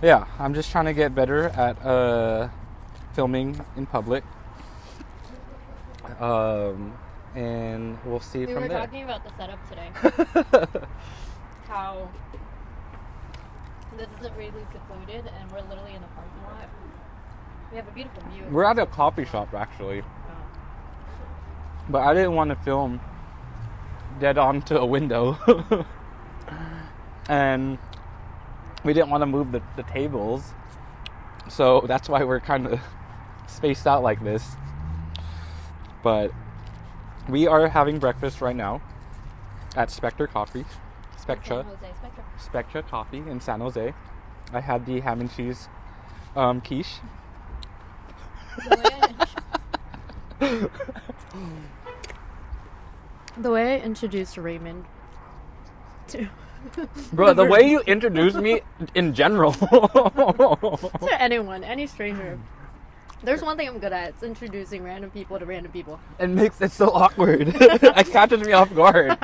Yeah, I'm just trying to get better at filming in public. And we'll see we from were there. talking about the setup today. How this isn't really secluded, and we're literally in the parking lot. We have a beautiful view. We're at a coffee shop, actually. But I didn't want to film dead on to a window. And we didn't want to move the tables. So that's why we're kind of spaced out like this. But we are having breakfast right now at Spectra Coffee. Spectra Coffee in San Jose. I had the ham and cheese quiche. The way I introduced Raymond to Bro, the way you introduced me in general. to anyone, any stranger. There's one thing I'm good at. It's introducing random people to random people. It makes it so awkward. It catches me off guard.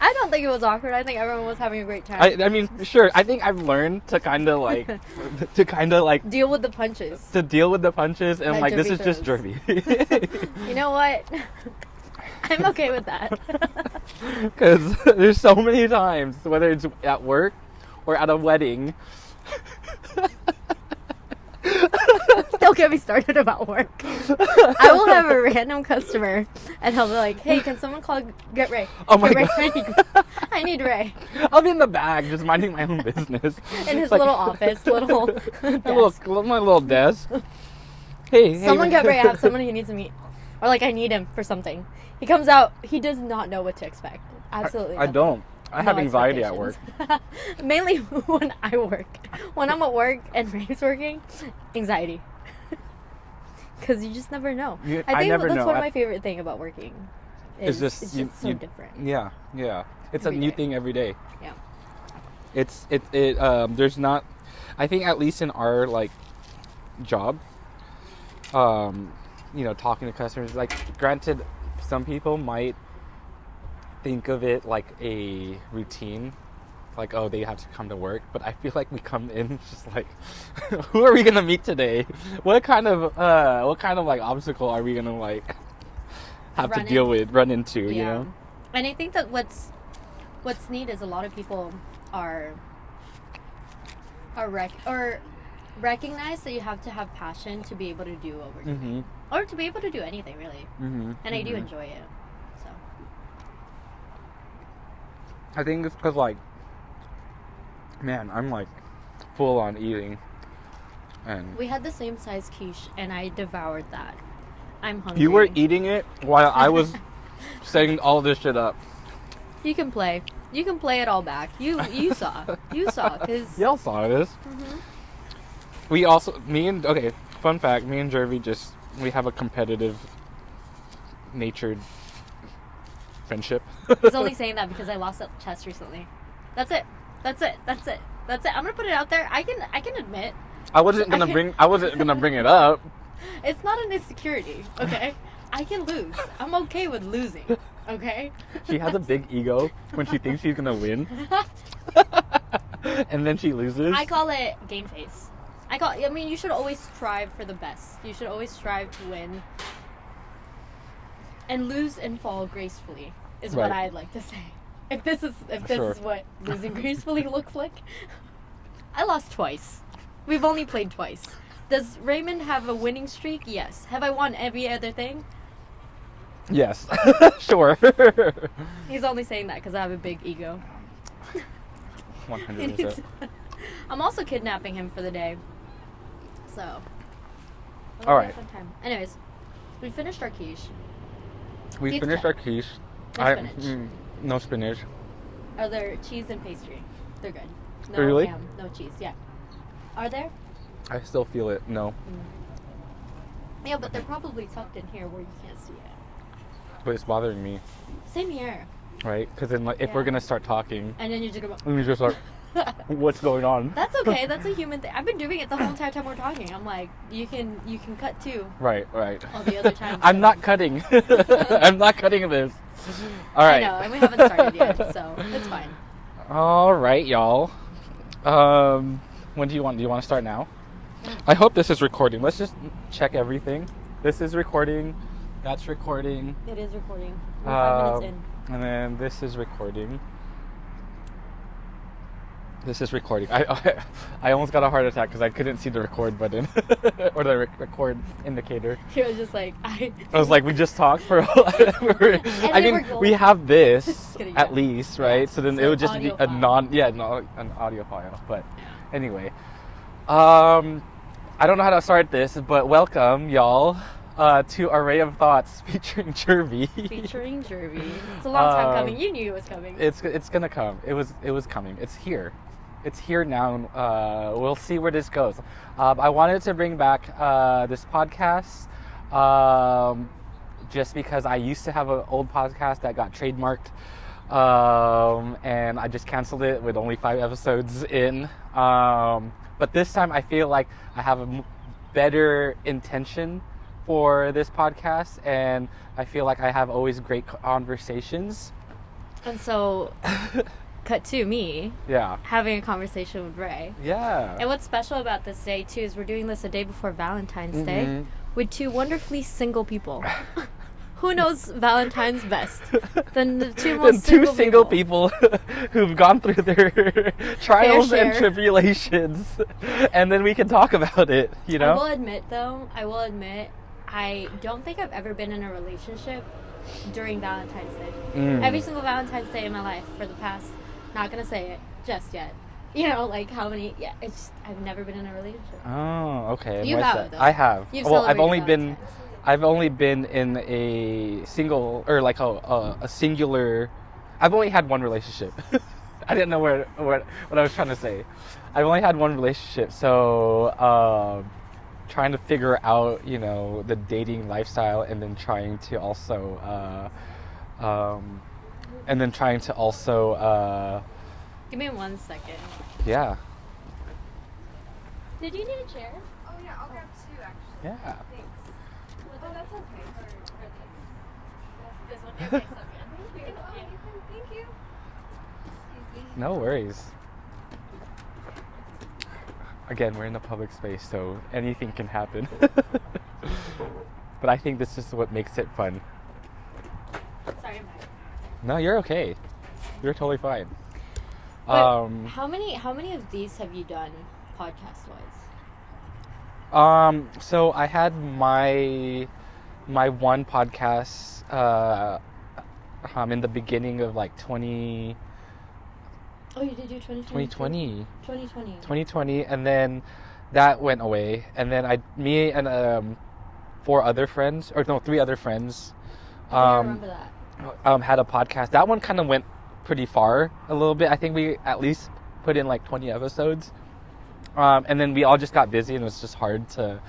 I don't think it was awkward. I think everyone was having a great time. I mean, sure. I think I've learned to kind of like, deal with the punches. To deal with the punches, and That like this Jervie is just throws. Jervie. You know what? I'm okay with that. Because there's so many times, whether it's at work or at a wedding. Don't get me started about work. I will have a random customer, and he'll be like, "Hey, can someone get Ray? Oh my Get Ray. God. I need Ray." I'll be in the back, just minding my own business. In his Like- little office, little desk. my little desk. Hey, Someone get Ray. I have someone he needs to meet, or like I need him for something. He comes out. He does not know what to expect. Absolutely. I nothing. don't. I have anxiety at work. expectations. Mainly when I work. When I'm at work and Ray's working, anxiety. Because you just never know. I think never that's know. one of my favorite thing about working. It's just so different. Yeah. It's Every a new day. thing every day. Yeah. There's not, I think at least in our like job, talking to customers, like granted, some people might think of it like a routine, like, oh, they have to come to work, but I feel like we come in just like, who are we gonna meet today? What kind of like obstacle are we gonna like have to run into? Yeah. You know? And I think that what's neat is a lot of people are recognize that you have to have passion to be able to do what we're doing, or to be able to do anything really. And I do enjoy it. So I think it's because, like, man, I'm like full on eating, and we had the same size quiche, and I devoured that. I'm hungry. you were eating it while I was setting all this shit up. You can play it all back. You saw because Y'all saw this. We also, fun fact, me and Jervie we have a competitive natured friendship. He's only saying that because I lost that chest recently. That's it. I'm gonna put it out there. I can admit. I wasn't gonna bring it up. It's not an insecurity, okay? I can lose. I'm okay with losing, okay? She has a big ego when she thinks she's gonna win, and then she loses. I call it game face. I mean, you should always strive for the best. You should always strive to win. And lose and fall gracefully is what I'd like to say. If this is what losing gracefully looks like. I lost twice. We've only played twice. Does Raymond have a winning streak? Yes. Have I won every other thing? Yes. Sure. He's only saying that because I have a big ego. 100%. I'm also kidnapping him for the day. So. All right. Fun time. Anyways, we finished our quiche. We finished our quiche. No spinach. No spinach. Are there cheese and pastry? They're good. No Really? ham, no cheese. Yeah. Are there? I still feel it. No. Yeah, but they're probably tucked in here where you can't see it. But it's bothering me. Same here. Right? Because then, like, if we're gonna start talking, And then you're just gonna. and you're just like, what's going on? That's okay. That's a human thing. I've been doing it the whole entire time we're talking. I'm like, you can cut too. Right. All the other times. I'm not cutting. I'm not cutting this. All right. I know, and we haven't started yet, so it's fine. All right, y'all. When do you want to start now? I hope this is recording. Let's just check everything. This is recording. That's recording. It is recording. We're 5 minutes in. And then this is recording. This is recording. I almost got a heart attack because I couldn't see the record button or the record indicator. He was just like, I was like, we just talked for. I mean, we have this at least, right? Yeah. So then it would just be an audio file. But anyway, I don't know how to start this, but welcome, y'all, to Array of Thoughts featuring Jervie. Featuring Jervie. It's a long time coming. You knew it was coming. It's gonna come. It was coming. It's here. It's here now. We'll see where this goes. I wanted to bring back this podcast just because I used to have an old podcast that got trademarked, and I just canceled it with only 5 episodes in. But this time I feel like I have a better intention for this podcast, and I feel like I have always great conversations. And so... Cut to me having a conversation with Ray. Yeah. And what's special about this day, too, is we're doing this a day before Valentine's Day with 2 wonderfully single people. Who knows Valentine's best than the 2 most single people who've gone through their trials and tribulations. And then we can talk about it, you know? I will admit, I don't think I've ever been in a relationship during Valentine's Day. Every single Valentine's Day in my life for the past... Not gonna say it just yet. You know, like how many? Yeah, it's. I've never been in a relationship. Oh, okay. You have, though. I have. Well, I've only been in a single or like a singular. I've only had one relationship. I didn't know what I was trying to say. I've only had one relationship, so trying to figure out, you know, the dating lifestyle, and then trying to also. Give me 1 second. Yeah. Did you need a chair? Oh yeah, I'll grab 2 actually. Yeah. Thanks. Oh, that's okay. This one here takes up Thank you. Excuse me. No worries. Again, we're in a public space, so anything can happen. But I think this is what makes it fun. Sorry, Mike. No, you're okay. You're totally fine. How many of these have you done podcast wise? So I had my one podcast in the beginning of like 20. Oh, you did do 2020. 2020, and then that went away, and then me and 3 other friends. I remember that. Had a podcast. That one kind of went pretty far a little bit. I think we at least put in like 20 episodes. And then we all just got busy, and it was just hard to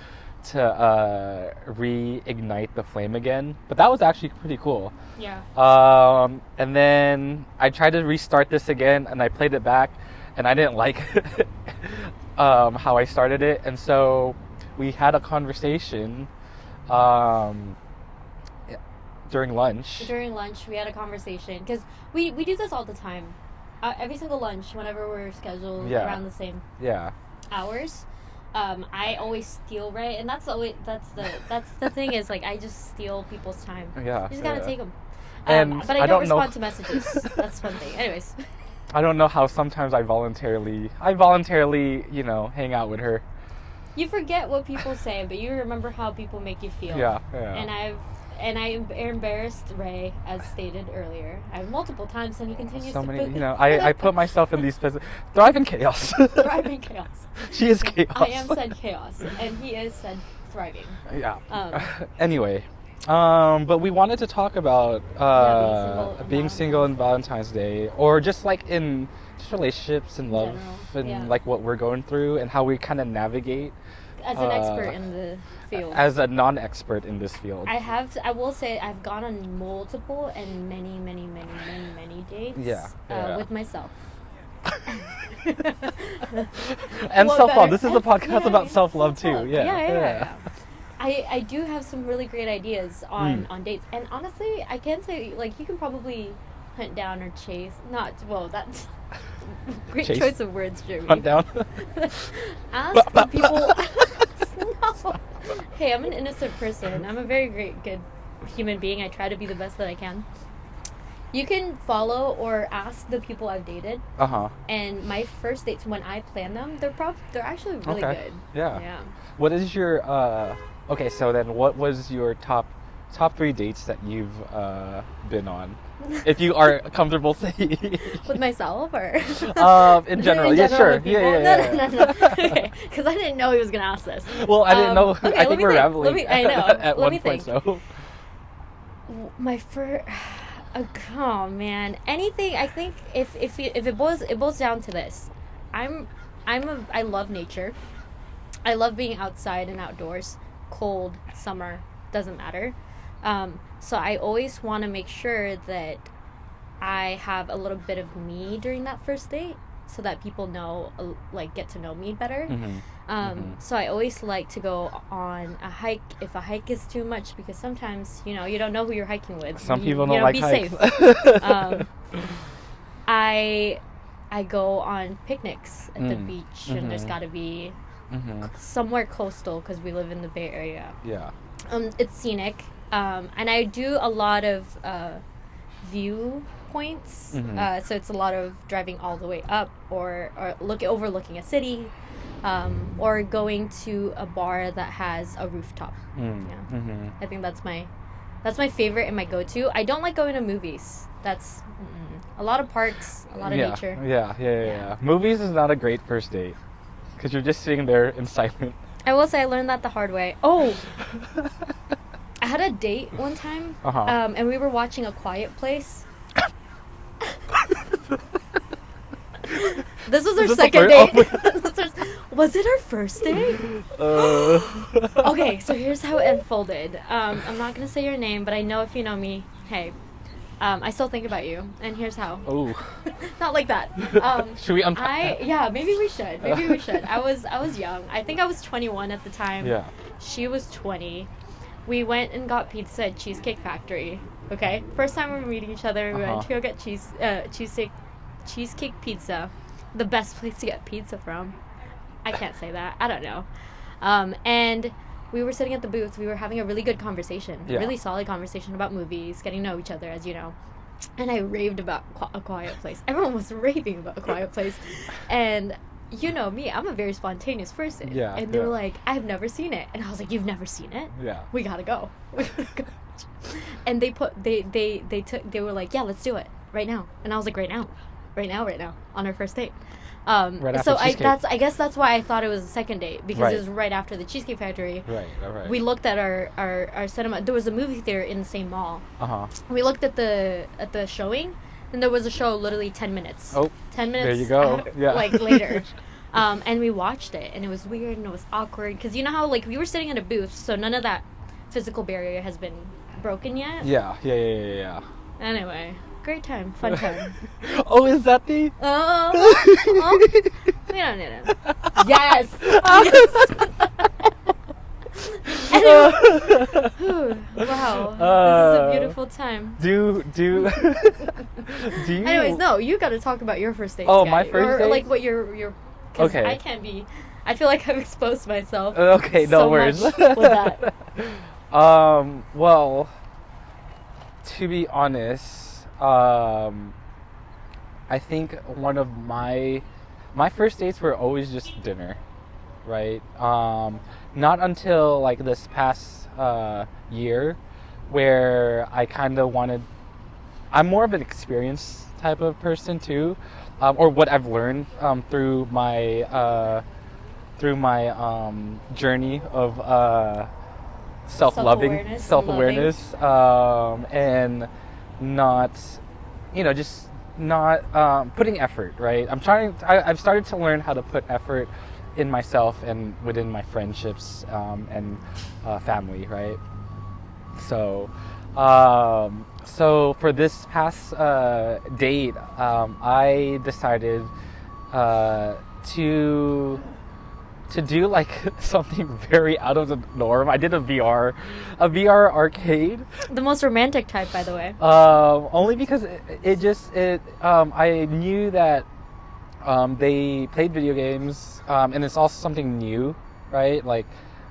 reignite the flame again. But that was actually pretty cool. Yeah. And then I tried to restart this again, and I played it back, and I didn't like how I started it. And so we had a conversation during lunch. We had a conversation because we do this all the time. Every single lunch, whenever we're scheduled around the same hours, I always steal Ray, and that's the thing is, like, I just steal people's time. Yeah, you just gotta take them. But I don't respond to messages. That's one thing. Anyways. I don't know how sometimes I voluntarily, you know, hang out with her. You forget what people say, but you remember how people make you feel. Yeah. And I embarrassed Ray, as stated earlier. multiple times, and he continues so many, you know, I put myself in these thrive in chaos. Thrive in chaos. She is chaos. I am said chaos, and he is said thriving. Yeah. Anyway, but we wanted to talk about being single in Valentine's Day, or just like in just relationships and love, and like what we're going through and how we kind of navigate. As an expert in the field. As a non-expert in this field. I will say I've gone on multiple and many dates. With myself. And self-love. This is a podcast about self-love too. Yeah. I do have some really great ideas on dates. And honestly, I can say, like, you can probably hunt down or chase. Great Chase. choice of words, Jervie. Hunt down. Ask the people. No. Hey, I'm an innocent person. I'm a very good human being. I try to be the best that I can. You can follow or ask the people I've dated. And my first dates, when I plan them, they're actually really good. Yeah. What is your okay? So then, what was your top 3 dates that you've been on? If you are comfortable saying. With myself or? In general, yeah, sure. Yeah. No. Okay, because I didn't know he was gonna ask this. Well, I didn't know. Okay, I think we're rambling. I know. At let one me point, think. so. My first. Oh man, anything. I think if it boils down to this, I love nature. I love being outside and outdoors. Cold, summer, doesn't matter. So I always want to make sure that I have a little bit of me during that first date, so that people know, get to know me better. So I always like to go on a hike if a hike is too much, because sometimes, you don't know who you're hiking with. Some people don't like be hikes. Safe. I go on picnics at the beach, and there's got to be somewhere coastal, because we live in the Bay Area. Yeah. It's scenic. And I do a lot of view points. So it's a lot of driving all the way up, or overlooking a city, or going to a bar that has a rooftop. I think that's my favorite and my go-to. I don't like going to movies. That's a lot of parks, a lot of nature. Yeah. Movies is not a great first date, because you're just sitting there in silence. I will say I learned that the hard way. Oh. I had a date one time, and we were watching A Quiet Place. This was our second date. Was it our first date? Okay, so here's how it unfolded. I'm not going to say your name, but I know if you know me, hey, I still think about you, and here's how. Oh. Not like that. Should we unpack that? Yeah, maybe we should. I was young. I think I was 21 at the time. Yeah. She was 20. We went and got pizza at Cheesecake Factory. Okay, first time we were meeting each other. We went to go get cheesecake pizza, the best place to get pizza from. I can't say that. I don't know. And we were sitting at the booth. We were having a really good conversation, really solid conversation about movies, getting to know each other, as you know. And I raved about A Quiet Place. Everyone was raving about A Quiet Place, and you know me, I'm a very spontaneous person. Yeah. And they were like, I've never seen it. And I was like, you've never seen it? Yeah. We gotta go. And they were like, yeah, let's do it right now. And I was like, right now, on our first date. Right after so Cheesecake. I guess that's why I thought it was a second date, because it was right after the Cheesecake Factory. Right. We looked at our cinema. There was a movie theater in the same mall. We looked at the showing, and there was a show literally 10 minutes. Oh, 10 minutes. there you go. Later. And we watched it, and it was weird, and it was awkward, because you know how, we were sitting at a booth, so none of that physical barrier has been broken yet? Yeah. Anyway, great time, fun time. Oh, is that the... We don't need it. Yes! Anyway. Wow. This is a beautiful time. Do you... Anyways, no, you gotta talk about your first date. My first date? Or what your... Because I can't be... I feel like I've exposed myself. Okay, no worries. Much with that. Well, to be honest, I think one of my first dates were always just dinner, right? Not until this past year, where I kind of wanted. I'm more of an experience type of person too, or what I've learned through my journey of self-awareness, and not, just not putting effort, right? I've started to learn how to put effort in myself and within my friendships and family, right? So for this past date, I decided to do something very out of the norm. I did a VR arcade. The most romantic type, by the way. Only because I knew that They played video games, and it's also something new, right? Like,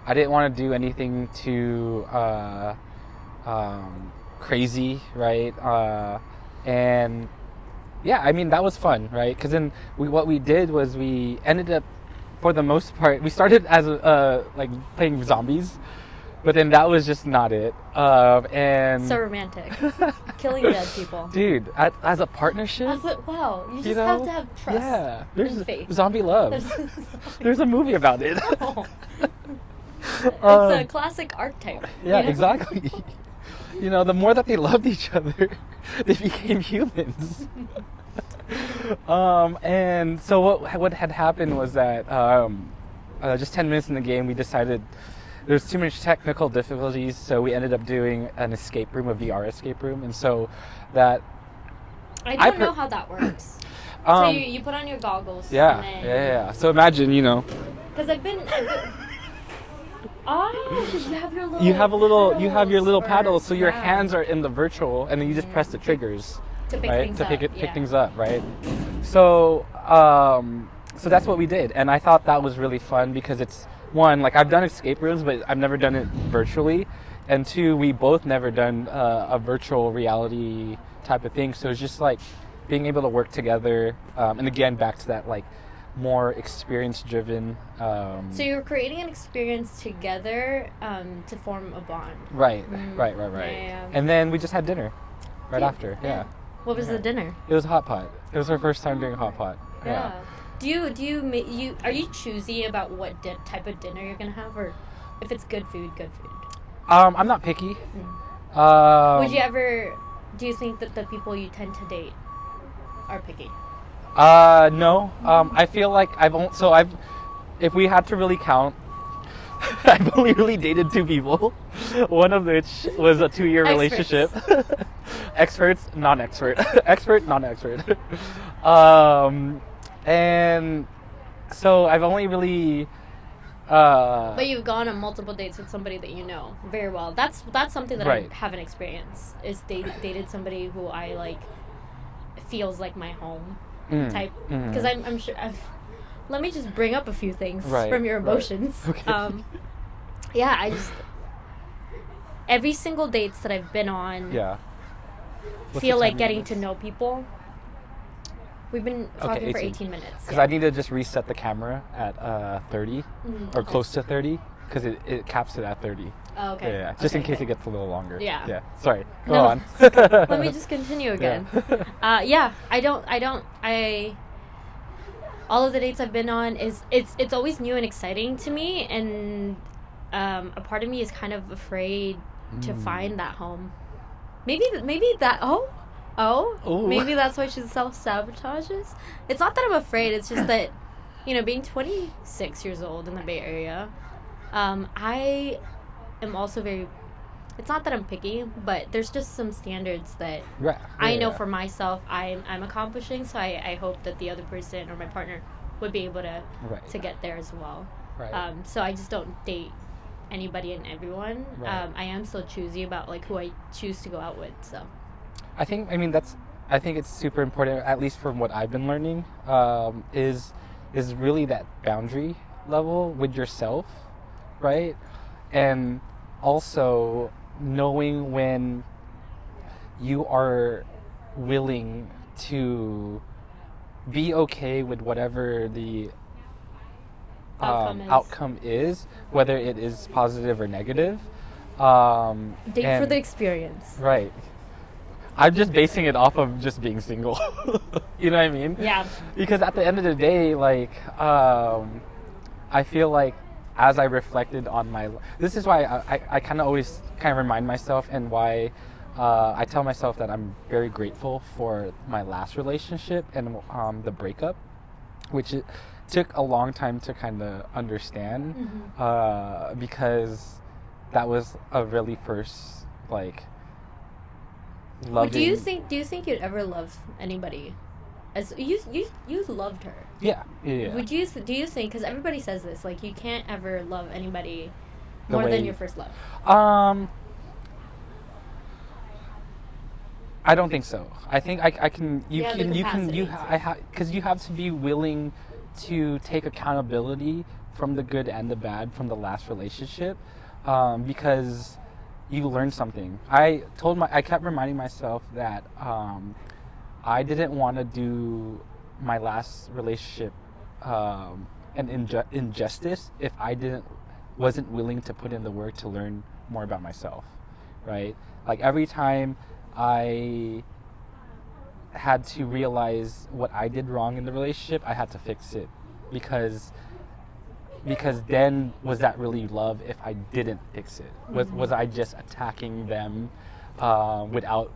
I didn't want to do anything too crazy, right? And yeah, I mean, that was fun, right? Because then what we did was we ended up, for the most part, we started as like playing zombies, but then that was just not it. And So romantic. Killing dead people. dude, as a partnership, Wow, you just have to have trust. Yeah, there's and faith. zombie love. There's a movie about it. It's a classic archetype. Yeah, you know? exactly. You know, the more that they loved each other, they became humans. And so what had happened was that just 10 minutes in the game, we decided there's too much technical difficulties, so we ended up doing an escape room, a VR escape room, and so that... I don't know how that works. So you put on your goggles. Yeah, and then, yeah. So imagine, you know... Because I've been oh, you have your little paddle, so your hands are in the virtual, and then you just press the triggers to pick right things to up. pick things up, right? So so that's what we did, and I thought that was really fun because it's one, like, I've done escape rooms, but I've never done it virtually, and two, we both never done a virtual reality type of thing. So it's just like being able to work together, and again, back to that, like, more experience-driven. So you're creating an experience together to form a bond. Right. Yeah. And then we just had dinner right after. Yeah. What was the dinner? It was hot pot. It was our first time doing hot pot. Yeah. Do you are you choosy about what type of dinner you're gonna have, or if it's good food? I'm not picky. Would you ever? Do you think that the people you tend to date are picky? No. I feel like if we had to really count, I've only really dated 2 people, one of which was a 2-year relationship. Experts, non-expert. Expert, non-expert. And so I've only really... But you've gone on multiple dates with somebody that you know very well. That's something that I haven't experienced, is dated somebody who I like feels like my home type. Because I'm sure... let me just bring up a few things from your emotions. Right. Okay. Yeah, I just... Every single dates that I've been on feel like getting to know people. We've been talking for 18 minutes. Because I need to just reset the camera at 30 or close to 30 because it caps it at 30. Oh, okay. Yeah. Just in case it gets a little longer. Yeah. Yeah. Sorry. Go No. on. Let me just continue again. Yeah. All of the dates I've been on it's always new and exciting to me, and a part of me is kind of afraid to find that home. Maybe that maybe that's why she self-sabotages. It's not that I'm afraid, it's just that, being 26 years old in the Bay Area, I am also very... It's not that I'm picky, but there's just some standards that I know for myself I'm accomplishing, so I hope that the other person or my partner would be able to get there as well. Right. So I just don't date anybody and everyone. Right. I am still choosy about like who I choose to go out with. So I think it's super important, at least from what I've been learning, is really that boundary level with yourself, right? And also knowing when you are willing to be okay with whatever the outcome is, whether it is positive or negative. Date for the experience. Right. I'm just basing it off of just being single. You know what I mean? Yeah. Because at the end of the day, like, I feel like as I reflected on this is why I kind of always remind myself, and why I tell myself that I'm very grateful for my last relationship and the breakup, which it took a long time to kind of understand, because that was a really first, like, loving... Do you think you'd ever love anybody? As you loved her. Yeah. Do you think, because everybody says this, like, you can't ever love anybody more than your first love? I don't think so. I think I can. You You have the can. You can. capacity You. to. I have because you have to be willing to take accountability from the good and the bad from the last relationship, because you learn something. I kept reminding myself that I didn't want to do my last relationship an injustice if I wasn't willing to put in the work to learn more about myself, right? Like every time I had to realize what I did wrong in the relationship, I had to fix it because then was that really love if I didn't fix it? Was I just attacking them without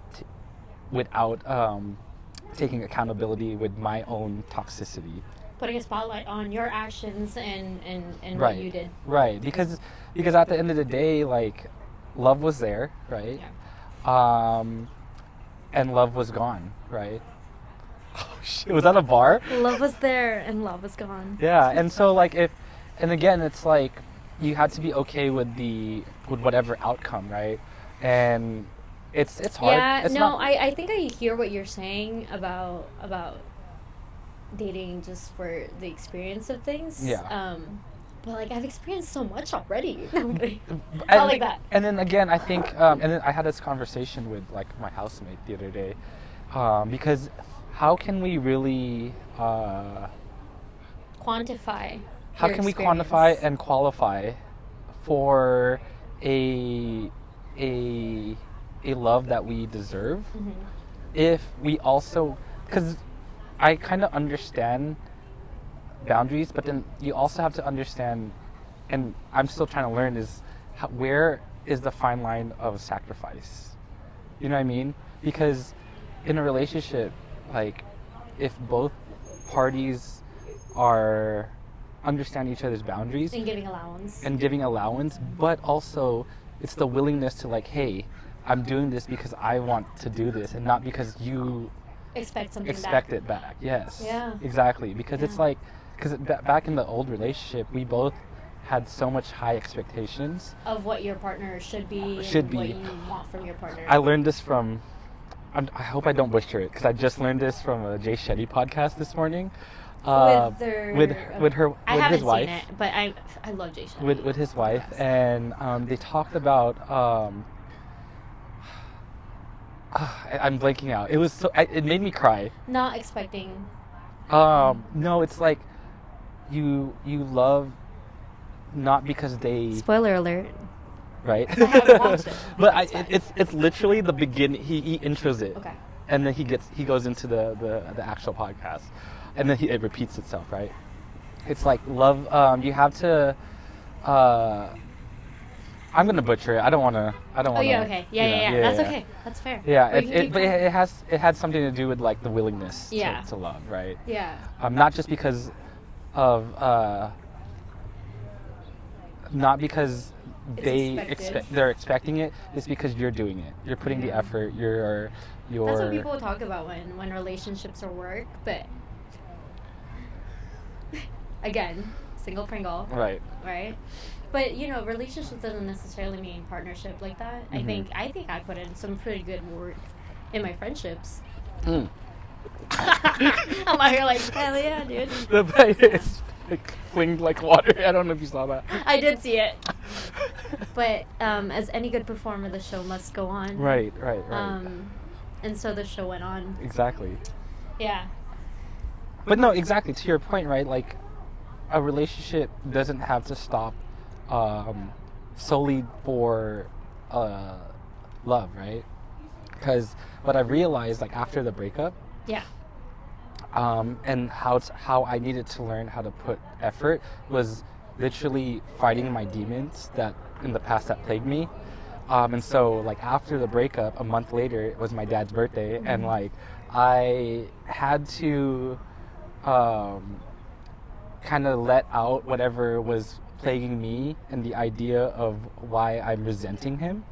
taking accountability with my own toxicity? Putting a spotlight on your actions and what Right. you did. Right, because at the end of the day, like, love was there, right? Yeah. And love was gone, right? Oh shit, was that a bar? Love was there and love was gone. Yeah, and so like and again, it's like you had to be okay with whatever outcome, right? And it's hard. Yeah, It's no, not- I think I hear what you're saying about dating just for the experience of things. Yeah. But like I've experienced so much already. No, I'm kidding. and, Not like that. And then again, I think, and then I had this conversation with like my housemate the other day, because how can we really, Quantify. how your can we experience. quantify and qualify for a love that we deserve Mhm. if we also, because I kind of understand boundaries, but then you also have to understand, and I'm still trying to learn, is where is the fine line of sacrifice? You know what I mean? Because in a relationship, like, if both parties are understand each other's boundaries And giving allowance. and giving allowance, but also it's the willingness to like, hey, I'm doing this because I want to do this and not because you Expect something expect back. it back. Yes. Yeah. Exactly. Because it's Yeah. like, because back in the old relationship, we both had so much high expectations. Of what your partner should be. Should and be. What you want from your partner. I learned this from, I hope I don't butcher it, because I just learned this from a Jay Shetty podcast this morning. with their. I with haven't his wife. seen it, but I love Jay Shetty. With his wife, Yes. and they talked about. I'm blanking out. It was so. It made me cry. Not expecting. No, it's like you love not because they Spoiler alert. right. I haven't watched it. But That's fine. it's literally the beginning. He intros it, Okay. and then he goes into the actual podcast, and then it repeats itself, right? It's like love. You have to. I'm gonna butcher it. I don't wanna. Oh yeah. Okay. Yeah. That's okay. That's fair. Yeah, But you can keep but going. it had something to do with like the willingness Yeah. to love, right? Yeah. Not just because of not because It's they're expecting it. It's because you're doing it. You're putting the Yeah. effort. You're That's what people talk about when relationships are work, but again, single Pringle, right. right? But relationships doesn't necessarily mean partnership like that. Mhm. I think I put in some pretty good work in my friendships. Mm. I'm out here like, hell yeah, dude. The bite is like flinged like water. I don't know if you saw that. I did see it. But as any good performer, the show must go on. Right. And so the show went on. Exactly. Yeah. But no, exactly. To your point, right? Like, a relationship doesn't have to stop solely for love, right? Because what I realized, like, after the breakup, Yeah. and how I needed to learn how to put effort was literally fighting my demons that in the past that plagued me. And so, like, after the breakup, a month later, it was my dad's birthday, and like, I had to kind of let out whatever was plaguing me and the idea of why I'm resenting him,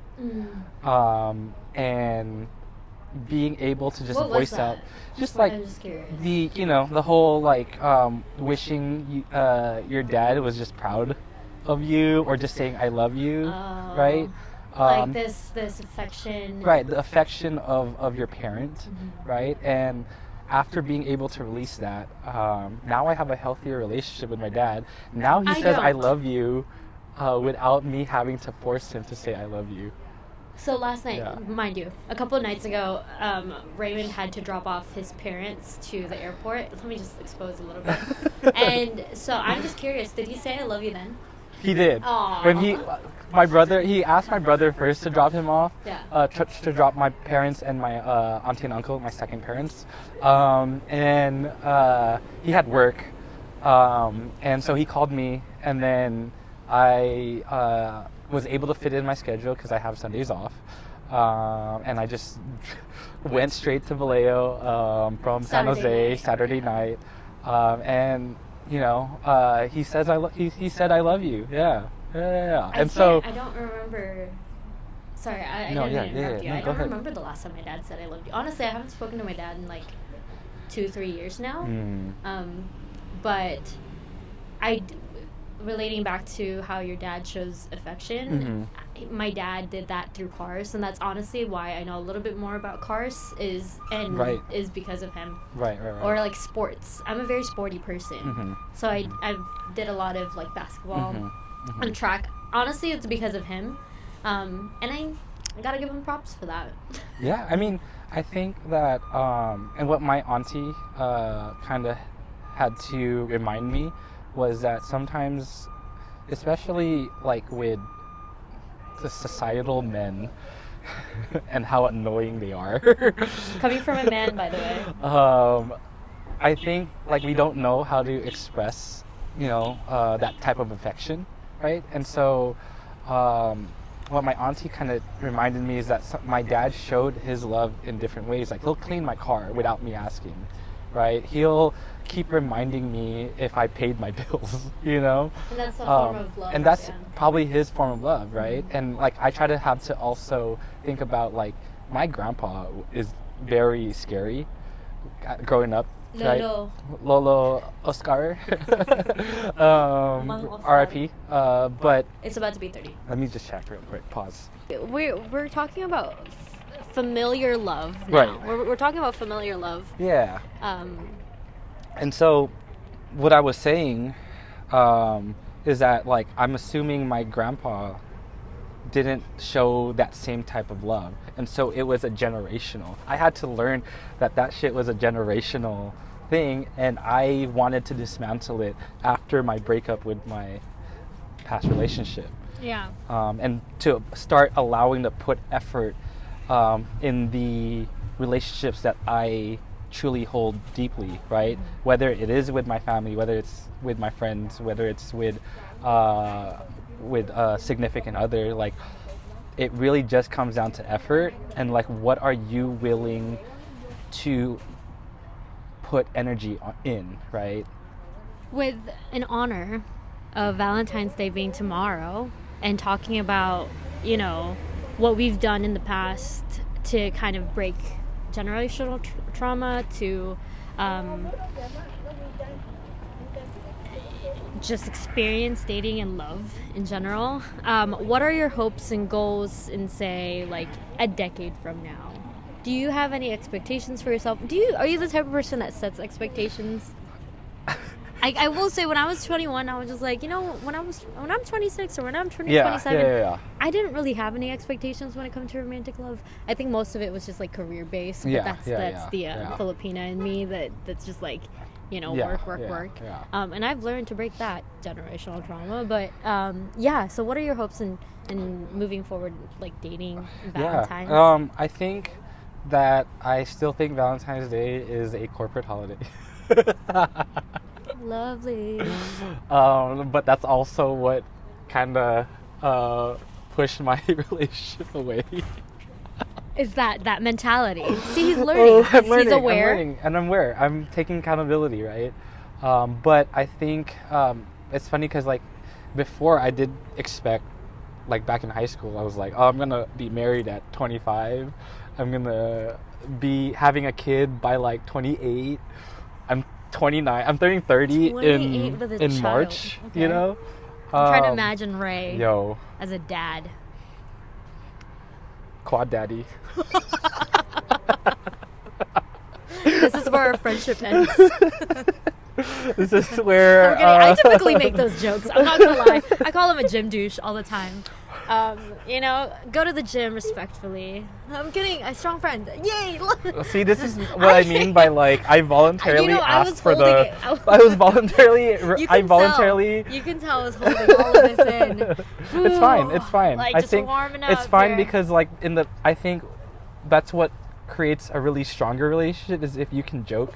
and being able to just What was voice out, that? just like I'm just curious. the whole like wishing your dad was just proud of you, or just saying I love you, Oh. right? Like this affection. Right, the affection of your parent, right? And after being able to release that, now I have a healthier relationship with my dad. Now he says I love you without me having to force him to say I love you. So last night, mind you, a couple of nights ago, Raymond had to drop off his parents to the airport. Let me just expose a little bit. And so I'm just curious, did he say I love you then? He did. Aww. When he asked my brother first to drop him off, to drop my parents and my auntie and uncle, my second parents, and he had work, and so he called me, and then I was able to fit in my schedule because I have Sundays off, and I just went straight to Vallejo from San Jose Saturday night, and you know, he said I love you. Yeah. And so I don't remember. Sorry, I didn't interrupt you. No, I don't remember the last time my dad said I loved you. Honestly, I haven't spoken to my dad in like 2-3 years now. But relating back to how your dad shows affection, my dad did that through cars, and that's honestly why I know a little bit more about cars is because of him. Right. Or like sports. I'm a very sporty person, so I did a lot of like basketball and track. Honestly, it's because of him, and I gotta give him props for that. Yeah, I mean, I think that, and what my auntie kind of had to remind me was that sometimes, especially like with the societal men and how annoying they are. Coming from a man, by the way. I think like we don't know how to express, that type of affection, right? And so what my auntie kind of reminded me is that my dad showed his love in different ways. Like he'll clean my car without me asking, right? He'll keep reminding me if I paid my bills, And that's a form of love. And that's probably his form of love, right? And like I try to have to also think about like my grandpa is very scary growing up. Lolo. Right? Lolo Oscar. RIP. But it's about to be 30. Let me just check real quick. Pause. We're talking about familiar love now. Right. We're talking about familiar love. Yeah. And so what I was saying is that like I'm assuming my grandpa didn't show that same type of love, and so it was a generational. I had to learn that shit was a generational thing, and I wanted to dismantle it after my breakup with my past relationship. Yeah. And to start allowing to put effort in the relationships that I truly hold deeply, right? Whether it is with my family, whether it's with my friends, whether it's with a significant other, like it really just comes down to effort and like what are you willing to put energy in, right? With an honor of Valentine's Day being tomorrow and talking about, what we've done in the past to kind of break generational trauma, to just experience dating and love in general. What are your hopes and goals in, say, like a decade from now? Do you have any expectations for yourself? Are you the type of person that sets expectations? I will say, when I was 21, I was just like, when I'm 26 or when I'm 27, I didn't really have any expectations when it comes to romantic love. I think most of it was just like career based. But that's the Filipina in me that's just like, work. And I've learned to break that generational trauma. But so what are your hopes in moving forward, like dating, Valentine's? I think that I still think Valentine's Day is a corporate holiday. Lovely. But that's also what kind of pushed my relationship away. Is that mentality? See, he's learning. He's aware. I'm aware. I'm taking accountability, right? But I think it's funny because like before I did expect, like back in high school, I was like, oh, I'm gonna be married at 25. I'm gonna be having a kid by like 28. I'm 29. I'm turning 30 in March. Okay. I'm trying to imagine Ray as a dad. quad daddy. This is where our friendship ends. This is where I typically make those jokes. I'm not gonna lie. I call him a gym douche all the time. You know, go to the gym respectfully. I'm kidding. I'm strong friend. Yay! See, this is what I mean by like I voluntarily asked for the. I was voluntarily. You can tell I was holding all of this in. It's fine. It's fine. Like, I just think warming up it's fine here. because like I think that's what creates a really stronger relationship is if you can joke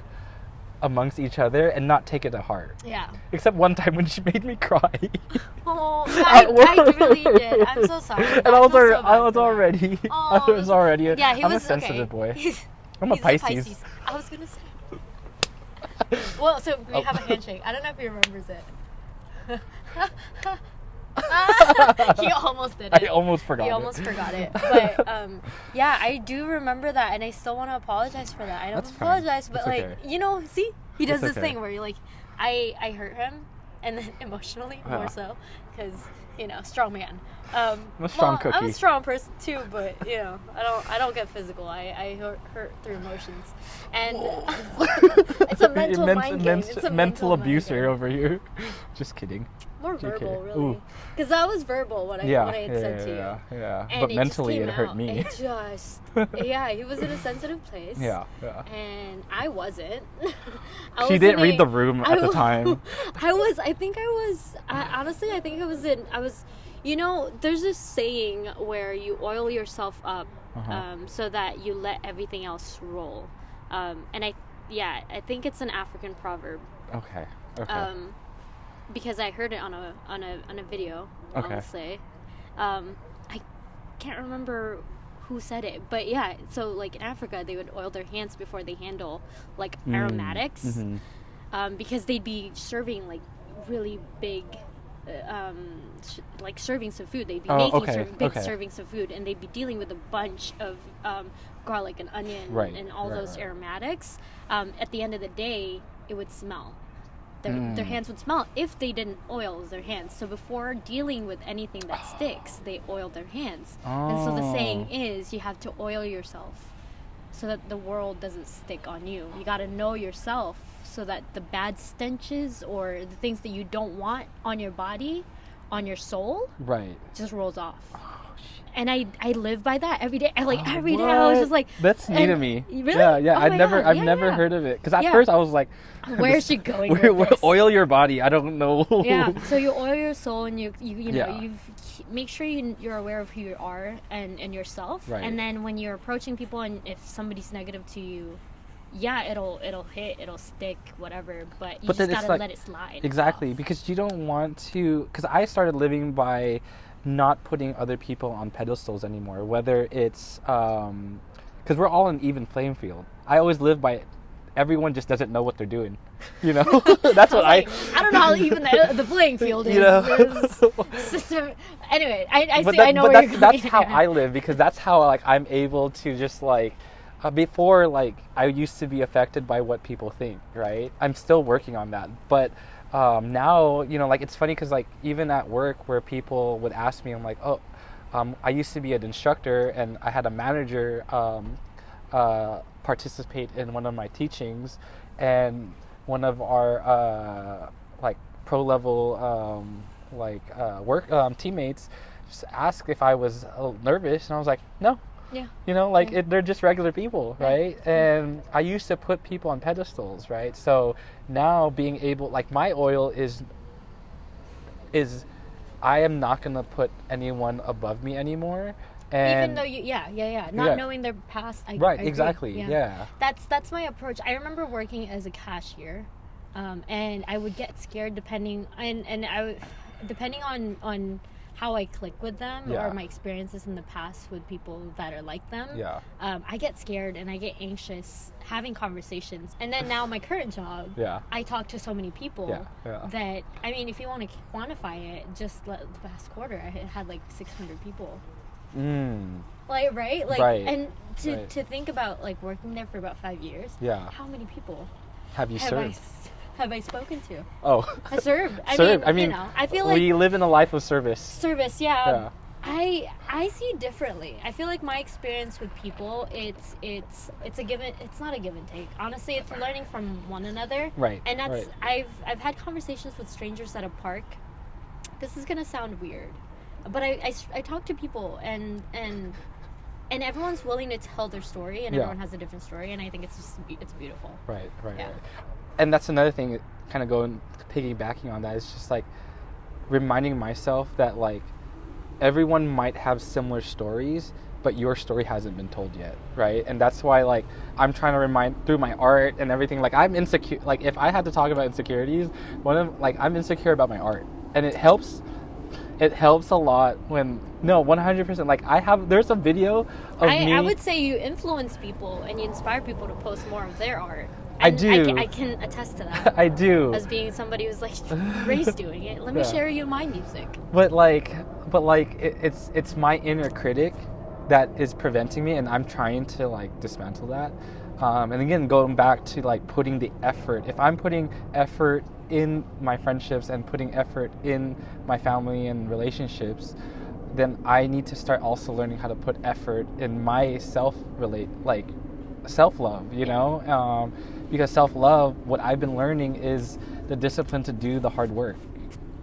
amongst each other and not take it to heart. Yeah. Except one time when she made me cry. Oh, I really did. I'm so sorry. And I was already. Yeah, he I'm was a sensitive boy. He's I'm a Pisces. I was gonna say. Well, so we have a handshake. I don't know if he remembers it. He almost did it. I almost forgot He it. almost forgot it. But yeah, I do remember that, and I still want to apologize for that. I don't That's fine. apologize, but It's like okay. you know, see, he does It's this okay. thing where you're like, I hurt him, and then emotionally more so, because you know, strong man. I'm a strong I'm a cookie. strong person too, but you know, I don't get physical. I hurt through emotions, and it's a mental mind game. It's a mental mind abuser game. over here. Just kidding. More JK. verbal, really, Ooh. because that was verbal what I had said to you. Yeah. And But it mentally, just it came hurt out. me. It just, yeah, he was in a sensitive place. Yeah. And I wasn't. She didn't read the room at the time. You know, there's this saying where you oil yourself up so that you let everything else roll. And I think it's an African proverb. Okay. Because I heard it on a video, Okay. I'll say. I can't remember who said it, but yeah, so like in Africa they would oil their hands before they handle like aromatics, because they'd be serving like really big like servings of food. They'd be making big servings of food, and they'd be dealing with a bunch of garlic and onion and all those aromatics. At the end of the day, it would smell. Their hands would smell if they didn't oil their hands. So before dealing with anything that sticks, they oiled their hands. And so the saying is, you have to oil yourself so that the world doesn't stick on you. You got to know yourself so that the bad stenches or the things that you don't want on your body, on your soul, just rolls off. And I live by that every day. Every day I was just like, that's new to me. Really? Yeah. Oh I've never heard of it because at first I was like, where is she going with this? Oil your body. I don't know. Yeah. So you oil your soul, and you know you make sure you're aware of who you are and yourself. Right. And then when you're approaching people, and if somebody's negative to you, it'll hit, it'll stick, whatever. But you just gotta let it slide. Exactly, because you don't want to. Because I started living by not putting other people on pedestals anymore, whether it's because we're all an even playing field. I always live by everyone just doesn't know what they're doing, you know. That's what I don't know how even the playing field is, you know? Anyway, I know where you're going. That's how I live, because that's how like I'm able to just like before, like I used to be affected by what people think, right? I'm still working on that, but now, you know, like it's funny because like even at work where people would ask me, I'm like, I used to be an instructor, and I had a manager participate in one of my teachings, and one of our like pro level work teammates just asked if I was nervous, and I was like, no. Yeah. You know, like they're just regular people, right? And I used to put people on pedestals, right? So now being able, like my oil is I am not going to put anyone above me anymore. And even though not knowing their past, I agree. Exactly. Yeah. That's my approach. I remember working as a cashier, and I would get scared depending on how I click with them or my experiences in the past with people that are like them. Yeah. I get scared and I get anxious having conversations. And then now my current job, I talk to so many people that, I mean, if you want to quantify it, just the past quarter, I had like 600 people. Like, right? Like, and to think about like working there for about 5 years. Yeah. How many people have you served? Have I spoken to? I served. I mean, you know, I feel like we live in a life of service. Yeah. I see it differently. I feel like my experience with people, it's a given. It's not a give and take. Honestly, it's learning from one another. Right. And that's right. I've had conversations with strangers at a park. This is gonna sound weird, but I talk to people and everyone's willing to tell their story, and everyone has a different story, and I think it's beautiful. Right. Yeah. Right. And that's another thing, kind of piggybacking on that, is just like reminding myself that like everyone might have similar stories, but your story hasn't been told yet, right? And that's why like I'm trying to remind through my art and everything. Like I'm insecure. Like if I had to talk about insecurities, I'm insecure about my art, and it helps. It helps a lot when 100%. Like there's a video of me. I would say you influence people and you inspire people to post more of their art. I do. I can attest to that. I do. As being somebody who's like, Ray's doing it. Let me share you my music. But it's my inner critic that is preventing me, and I'm trying to like dismantle that. And again, going back to like putting the effort. If I'm putting effort in my friendships and putting effort in my family and relationships, then I need to start also learning how to put effort in my self-love, you know? Because self-love, what I've been learning is the discipline to do the hard work.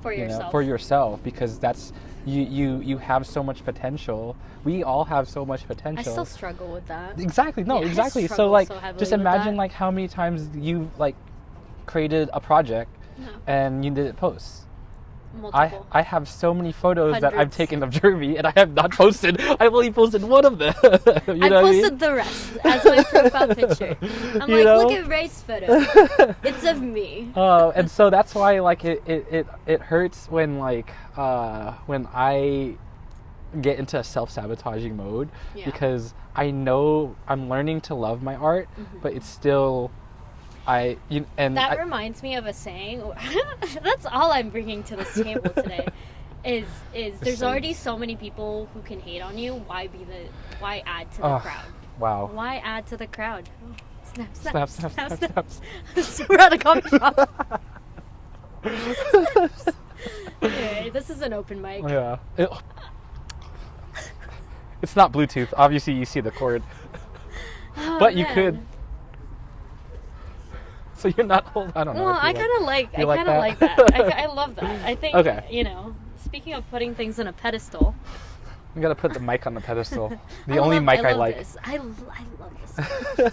For yourself. For yourself, because that's, you have so much potential. We all have so much potential. I still struggle with that. Exactly. No, yeah, exactly. So like, heavily just with imagine that. like how many times you've like created a project and you didn't post. Multiple. I have so many photos that I've Hundreds. taken of Jervie, and I have not posted. I've only posted one of them. I posted the rest as my profile picture. I'm like, look at Ray's photo. It's of me. And so that's why like it hurts when like when I get into a self-sabotaging mode, because I know I'm learning to love my art, but it's still that reminds me of a saying. That's all I'm bringing to this table today. Is there's already so many people who can hate on you. Why add to the crowd? Wow. Why add to the crowd? Snap. We're at a coffee shop. Okay, this is an open mic. Yeah. It's not Bluetooth. Obviously, you see the cord. But you could. So you're not old. I don't know. Well, I kind of like that. I love that. I think, speaking of putting things on a pedestal. You gotta put the mic on the pedestal. The only mic I like. This. I love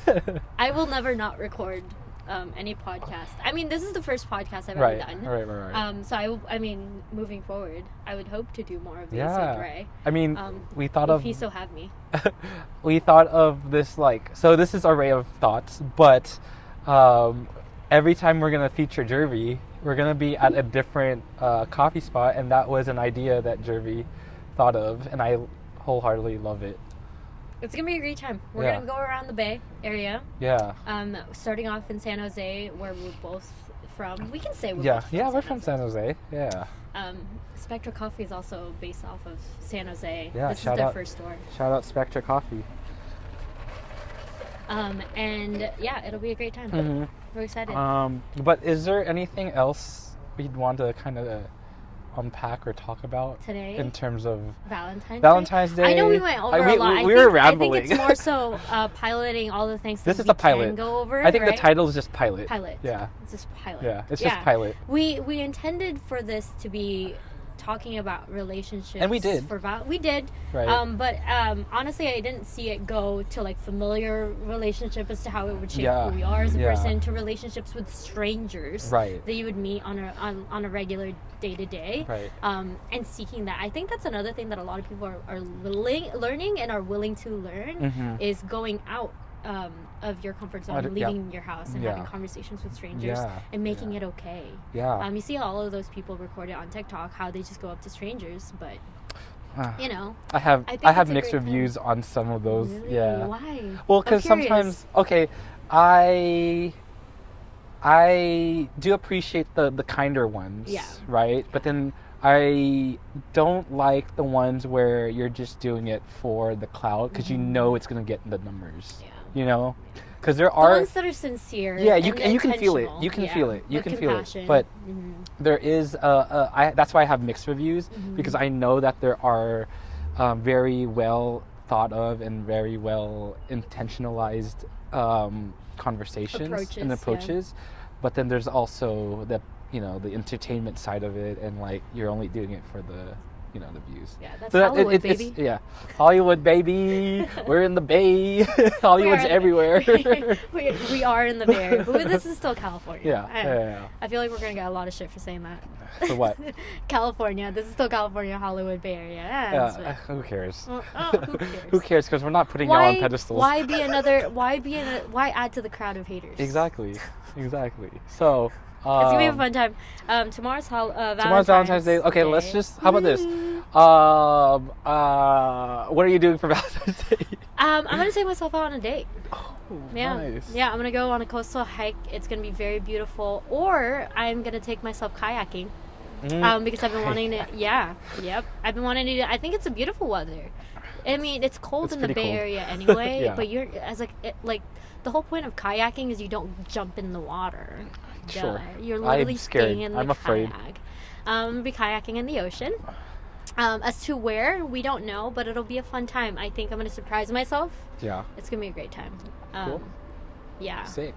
this. I will never not record any podcast. I mean, this is the first podcast I've ever done. Right. So moving forward, I would hope to do more of these with Ray. I mean, we thought if he so have me. We thought of this so this is Array of Thoughts, but every time we're going to feature Jervie, we're going to be at a different coffee spot, and that was an idea that Jervie thought of, and I wholeheartedly love it. It's going to be a great time. We're going to go around the Bay Area. Yeah. Starting off in San Jose, where we're both from. We can say we're both from we're from San Jose. Yeah. Spectra Coffee is also based off of San Jose. Yeah, this is their first store. Shout out Spectra Coffee. And yeah, it'll be a great time. Mm-hmm. We're excited. But is there anything else we'd want to kind of unpack or talk about today in terms of Valentine's Day? I know we went over a lot. We were rambling. I think it's more so piloting all the things this that is a pilot. Can go over. I think the title is just pilot. Pilot. Yeah. It's just pilot. Yeah, it's just pilot. We intended for this to be talking about relationships, and we did. We did. Right. But honestly, I didn't see it go to like familiar relationship as to how it would shape who we are as a person, to relationships with strangers that you would meet on a regular day to day. Right. And seeking that. I think that's another thing that a lot of people are learning and are willing to learn is going out of your comfort zone, leaving your house and having conversations with strangers and making it okay. Yeah. You see all of those people recorded on TikTok, how they just go up to strangers, but you know. I have mixed reviews on some of those. Really? Yeah. Why? Well, because sometimes, I do appreciate the kinder ones. Yeah. Right? But then I don't like the ones where you're just doing it for the clout because you know it's going to get the numbers. Yeah. You know? Because there are... The ones that are sincere. Yeah, you can feel it. You can feel it. You can feel it. But there is... that's why I have mixed reviews because I know that there are very well thought of and very well intentionalized conversations and approaches. But then there's also the the entertainment side of it, and like you're only doing it for the the views. Yeah, that's Hollywood, baby. Yeah, Hollywood, baby. We're in the Bay. Hollywood's everywhere. we are in the Bay, but this is still California. Yeah. I feel like we're gonna get a lot of shit for saying that. For what? California. This is still California, Hollywood, Bay Area. Yeah, who cares? Who cares? Who cares? Because we're not putting y'all on pedestals. Why add to the crowd of haters? Exactly. So. It's gonna be a fun time. Tomorrow's Valentine's Day. Okay, let's just. How about this? What are you doing for Valentine's Day? I'm gonna take myself out on a date. Oh, yeah. Nice. Yeah, I'm gonna go on a coastal hike. It's gonna be very beautiful. Or I'm gonna take myself kayaking. Because I've been wanting to. Yeah. Yep. I've been wanting to. I think it's a beautiful weather. I mean, it's cold in the Bay Area anyway. Yeah. But you're the whole point of kayaking is you don't jump in the water. Sure. You're literally I'm scared. staying in the afraid. kayak. I'm gonna be kayaking in the ocean. As to where, we don't know, but it'll be a fun time. I think I'm gonna surprise myself. Yeah. It's gonna be a great time. Cool. Yeah. Sick.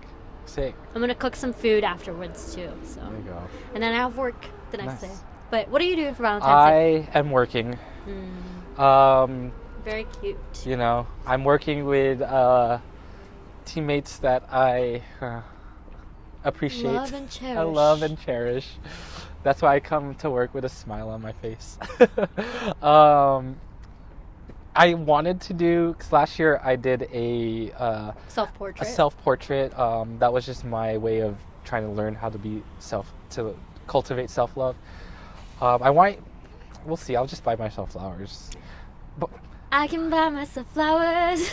I'm gonna cook some food afterwards too. So. There you go. And then I have work the next day. But what are you doing for Valentine's Day? I am working. Very cute. I'm working with teammates that I appreciate. Love and cherish. I love and cherish. That's why I come to work with a smile on my face. I wanted to do, cause last year I did a self-portrait. That was just my way of trying to learn how to to cultivate self-love. We'll see. I'll just buy myself flowers. But I can buy myself flowers.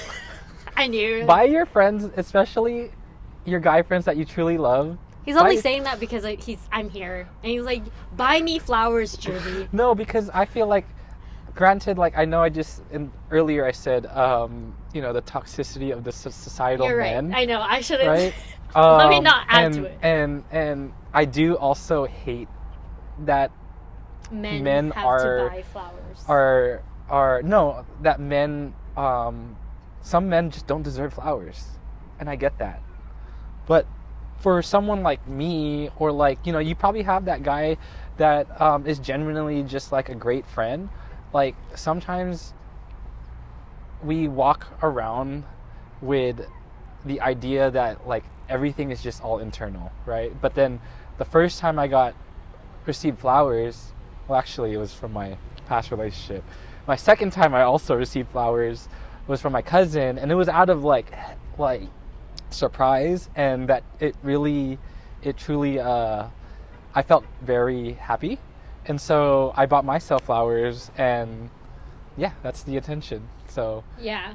I knew. Buy your friends, especially your guy friends that you truly love. He's only saying that because I'm here, and he's like, "Buy me flowers, Jervie." No, because I feel like, granted, like I know earlier I said, the toxicity of the societal You're right. men. I know. I shouldn't. Right. Let me not add to it. And I do also hate that men have to buy flowers. That men. Some men just don't deserve flowers, and I get that. But for someone like me, or you probably have that guy that is genuinely just like a great friend. Like sometimes we walk around with the idea that like everything is just all internal, right? But then the first time I received flowers, well, actually it was from my past relationship. My second time I also received flowers was from my cousin, and it was out of like surprise, and that it truly I felt very happy, and so I bought myself flowers, and yeah, that's the intention. So yeah,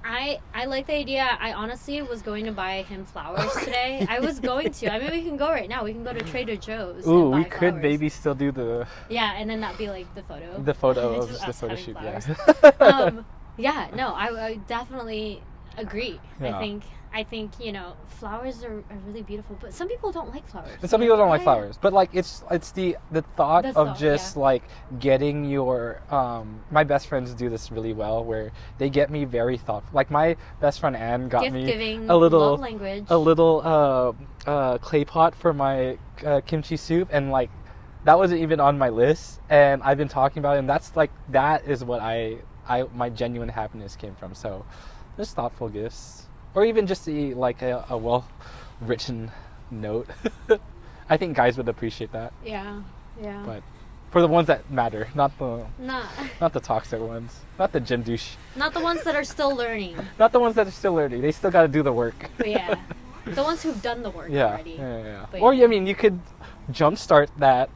I like the idea. I honestly was going to buy him flowers today. I was going to. I mean, we can go right now. We can go to Trader Joe's. Ooh, and buy we could flowers. maybe still do the. Yeah, and then that'd be like the photo. The photo of Just the us photo having shoot. flowers. Yeah. Yeah. No, I definitely agree. Yeah. I think flowers are really beautiful, but some people don't like flowers. And some people don't like flowers, but like it's the thought of just like getting your my best friends do this really well, where they get me very thoughtful. Like my best friend Anne got me Gift-giving, a little love language. Clay pot for my kimchi soup, and like that wasn't even on my list, and I've been talking about it, and that is what my genuine happiness came from. So just thoughtful gifts. Or even just a well-written note. I think guys would appreciate that. Yeah. But for the ones that matter, not the toxic ones, not the gym douche. Not the ones that are still learning. Not the ones that are still learning. They still got to do the work. But yeah, the ones who've done the work already. Yeah. But or I mean, you could jumpstart that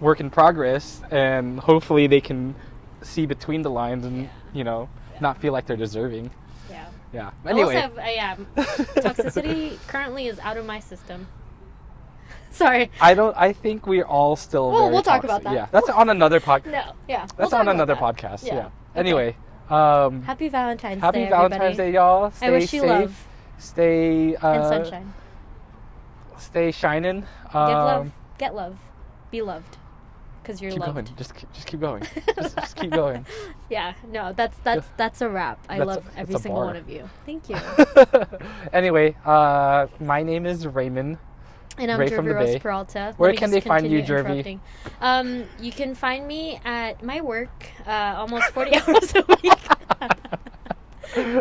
work in progress, and hopefully they can see between the lines and not feel like they're deserving. Yeah. Anyway. Toxicity currently is out of my system. Sorry. I think we're all still. Well, very we'll talk toxic. about that. Yeah, that's on another podcast. No. Yeah. That's on another podcast. Yeah. Okay. Anyway. Happy Valentine's Day. Happy Valentine's Day, y'all. Stay I wish you safe. love. Stay. And sunshine. Stay shining. Give love. Get love. Be loved. because you're Keep loved. going. Just keep going. just keep going. Yeah, no, that's a wrap. I love every a single bar. one of you. Thank you. Anyway, my name is Raymond. And I'm Ray from Jervie the Rose Bay. Peralta. Where Let me can just they find you, continue Jervie? interrupting. You can find me at my work almost 40 hours a week.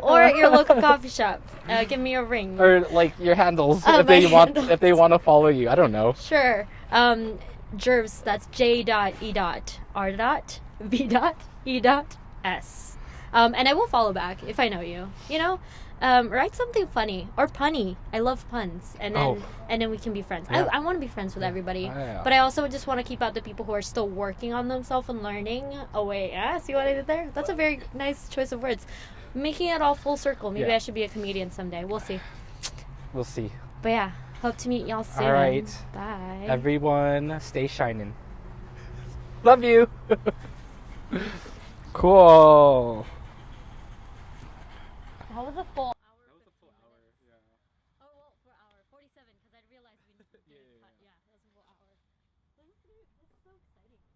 Or at your local coffee shop. Give me a ring. Or like your handles Oh, if they my want handles. if they want to follow you. I don't know. Sure. Jervs, that's J.E.R.V.E.S. And I will follow back if I know you. You know? Write something funny or punny. I love puns, and then we can be friends. Yeah. I want to be friends with everybody, Yeah. but I also just want to keep out the people who are still working on themselves and learning. Oh wait, yeah, see what I did there? That's a very nice choice of words. Making it all full circle. Maybe Yeah. I should be a comedian someday. We'll see. We'll see. But yeah, hope to meet y'all soon. All right. Bye. Everyone, stay shining. Love you. Cool. That was a full.